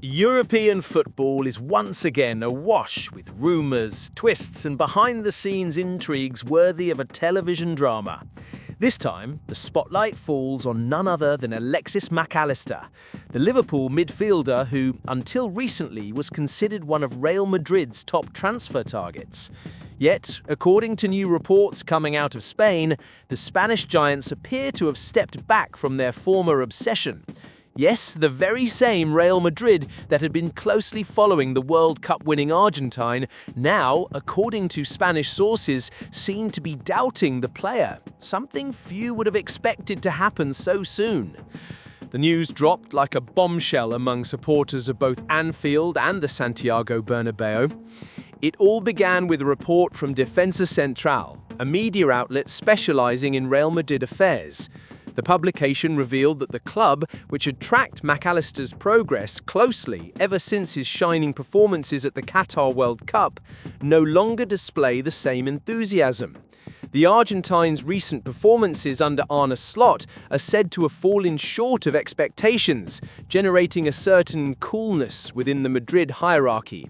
European football is once again awash with rumours, twists and behind-the-scenes intrigues worthy of a television drama. This time, the spotlight falls on none other than Alexis Mac Allister, the Liverpool midfielder who, until recently, was considered one of Real Madrid's top transfer targets. Yet, according to new reports coming out of Spain, the Spanish giants appear to have stepped back from their former obsession. Yes, the very same Real Madrid that had been closely following the World Cup-winning Argentine now, according to Spanish sources, seem to be doubting the player, something few would have expected to happen so soon. The news dropped like a bombshell among supporters of both Anfield and the Santiago Bernabeu. It all began with a report from Defensa Central, a media outlet specializing in Real Madrid affairs. The publication revealed that the club, which had tracked Mac Allister's progress closely ever since his shining performances at the Qatar World Cup, no longer display the same enthusiasm. The Argentine's recent performances under Arne Slot are said to have fallen short of expectations, generating a certain coolness within the Madrid hierarchy.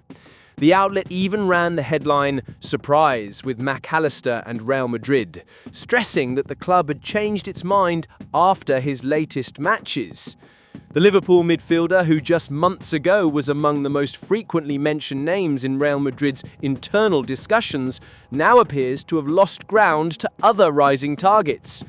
The outlet even ran the headline, "Surprise with Mac Allister and Real Madrid," stressing that the club had changed its mind after his latest matches. The Liverpool midfielder, who just months ago was among the most frequently mentioned names in Real Madrid's internal discussions, now appears to have lost ground to other rising targets.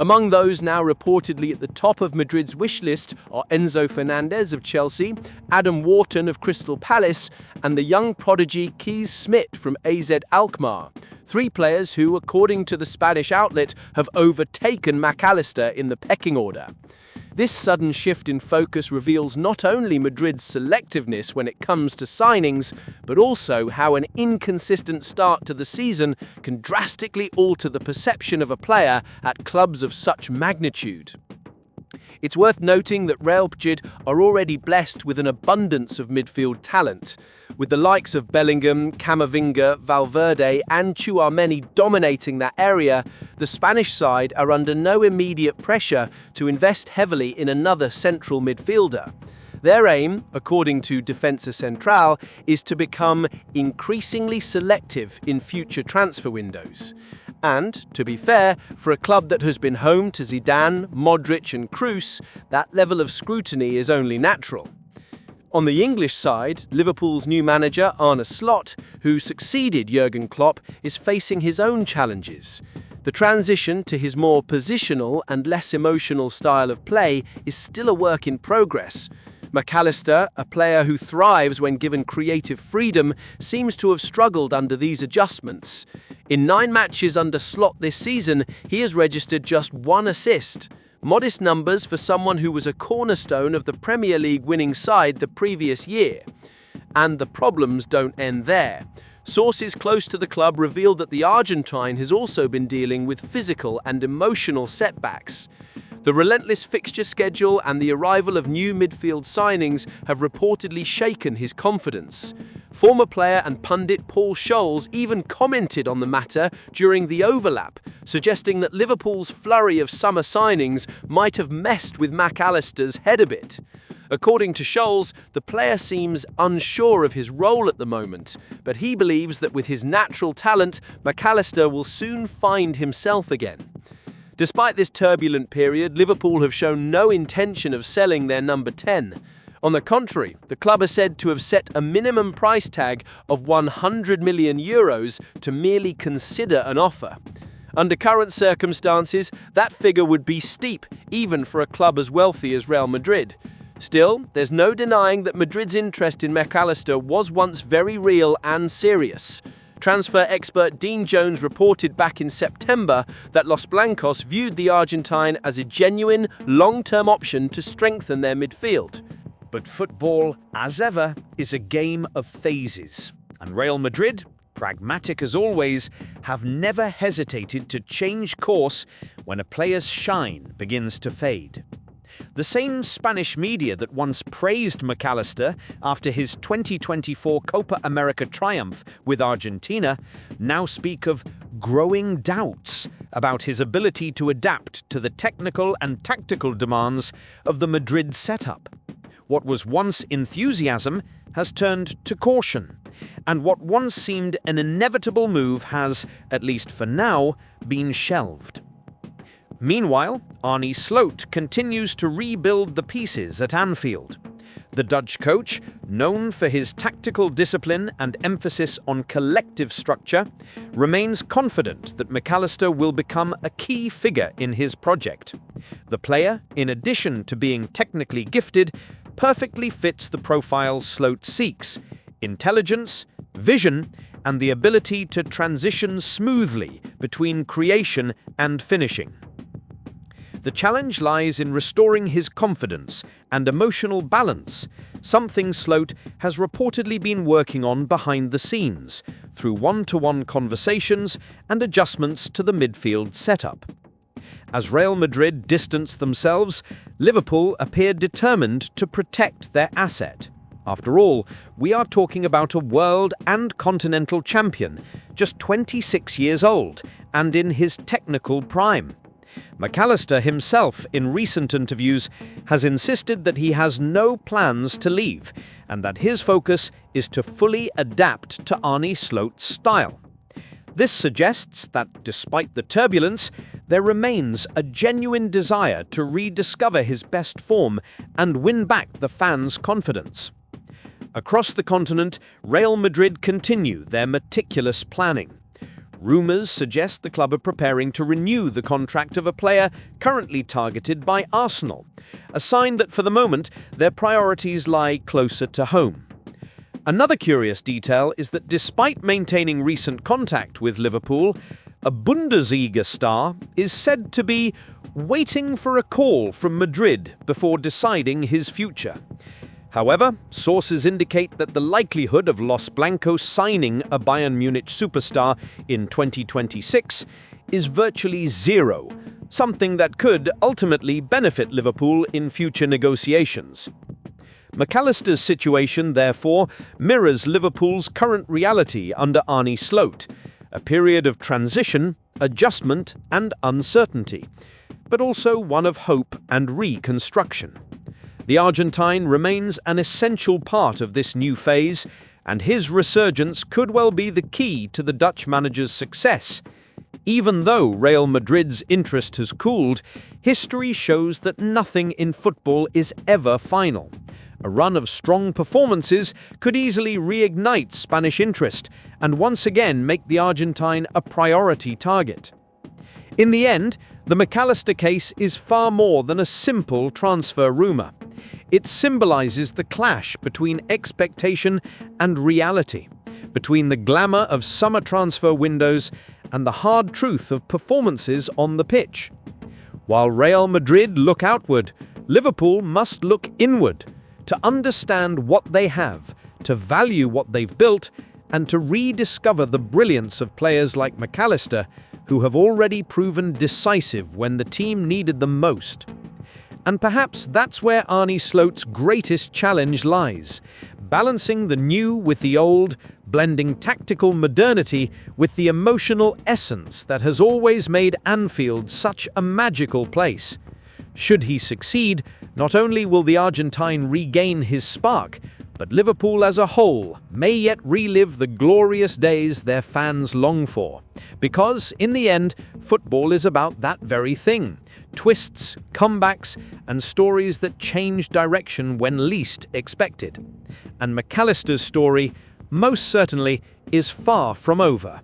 Among those now reportedly at the top of Madrid's wish list are Enzo Fernandez of Chelsea, Adam Wharton of Crystal Palace, and the young prodigy Keys Smith from AZ Alkmaar, three players who, according to the Spanish outlet, have overtaken Mac Allister in the pecking order. This sudden shift in focus reveals not only Madrid's selectiveness when it comes to signings, but also how an inconsistent start to the season can drastically alter the perception of a player at clubs of such magnitude. It's worth noting that Real Madrid are already blessed with an abundance of midfield talent. With the likes of Bellingham, Camavinga, Valverde and Tchouaméni dominating that area, the Spanish side are under no immediate pressure to invest heavily in another central midfielder. Their aim, according to Defensa Central, is to become increasingly selective in future transfer windows. And, to be fair, for a club that has been home to Zidane, Modric and Kroos, that level of scrutiny is only natural. On the English side, Liverpool's new manager, Arne Slot, who succeeded Jurgen Klopp, is facing his own challenges. The transition to his more positional and less emotional style of play is still a work in progress. Mac Allister, a player who thrives when given creative freedom, seems to have struggled under these adjustments. In 9 matches under Slot this season, he has registered just 1 assist. Modest numbers for someone who was a cornerstone of the Premier League winning side the previous year. And the problems don't end there. Sources close to the club revealed that the Argentine has also been dealing with physical and emotional setbacks. The relentless fixture schedule and the arrival of new midfield signings have reportedly shaken his confidence. Former player and pundit Paul Scholes even commented on the matter during the overlap, suggesting that Liverpool's flurry of summer signings might have messed with Mac Allister's head a bit. According to Scholes, the player seems unsure of his role at the moment, but he believes that with his natural talent, Mac Allister will soon find himself again. Despite this turbulent period, Liverpool have shown no intention of selling their number 10. On the contrary, the club is said to have set a minimum price tag of €100 million to merely consider an offer. Under current circumstances, that figure would be steep, even for a club as wealthy as Real Madrid. Still, there's no denying that Madrid's interest in Mac Allister was once very real and serious. Transfer expert Dean Jones reported back in September that Los Blancos viewed the Argentine as a genuine, long-term option to strengthen their midfield. But football, as ever, is a game of phases. And Real Madrid, pragmatic as always, have never hesitated to change course when a player's shine begins to fade. The same Spanish media that once praised Mac Allister after his 2024 Copa America triumph with Argentina now speak of growing doubts about his ability to adapt to the technical and tactical demands of the Madrid setup. What was once enthusiasm has turned to caution, and what once seemed an inevitable move has, at least for now, been shelved. Meanwhile, Arne Slot continues to rebuild the pieces at Anfield. The Dutch coach, known for his tactical discipline and emphasis on collective structure, remains confident that Mac Allister will become a key figure in his project. The player, in addition to being technically gifted, perfectly fits the profile Slot seeks: intelligence, vision, and the ability to transition smoothly between creation and finishing. The challenge lies in restoring his confidence and emotional balance, something Slot has reportedly been working on behind the scenes, through one-to-one conversations and adjustments to the midfield setup. As Real Madrid distanced themselves, Liverpool appeared determined to protect their asset. After all, we are talking about a world and continental champion, just 26 years old and in his technical prime. Mac Allister himself, in recent interviews, has insisted that he has no plans to leave and that his focus is to fully adapt to Arne Slot's style. This suggests that, despite the turbulence, there remains a genuine desire to rediscover his best form and win back the fans' confidence. Across the continent, Real Madrid continue their meticulous planning. Rumours suggest the club are preparing to renew the contract of a player currently targeted by Arsenal, a sign that for the moment their priorities lie closer to home. Another curious detail is that despite maintaining recent contact with Liverpool, a Bundesliga star is said to be waiting for a call from Madrid before deciding his future. However, sources indicate that the likelihood of Los Blancos signing a Bayern Munich superstar in 2026 is virtually zero, something that could ultimately benefit Liverpool in future negotiations. Mac Allister's situation, therefore, mirrors Liverpool's current reality under Arne Slot, a period of transition, adjustment, and uncertainty, but also one of hope and reconstruction. The Argentine remains an essential part of this new phase, and his resurgence could well be the key to the Dutch manager's success. Even though Real Madrid's interest has cooled, history shows that nothing in football is ever final. A run of strong performances could easily reignite Spanish interest and once again make the Argentine a priority target. In the end, the Mac Allister case is far more than a simple transfer rumour. It symbolizes the clash between expectation and reality, between the glamour of summer transfer windows and the hard truth of performances on the pitch. While Real Madrid look outward, Liverpool must look inward to understand what they have, to value what they've built, and to rediscover the brilliance of players like Mac Allister, who have already proven decisive when the team needed them most. And perhaps that's where Arne Slot's greatest challenge lies, balancing the new with the old, blending tactical modernity with the emotional essence that has always made Anfield such a magical place. Should he succeed, not only will the Argentine regain his spark, but Liverpool as a whole may yet relive the glorious days their fans long for. Because, in the end, football is about that very thing: twists, comebacks, and stories that change direction when least expected. And Mac Allister's story, most certainly, is far from over.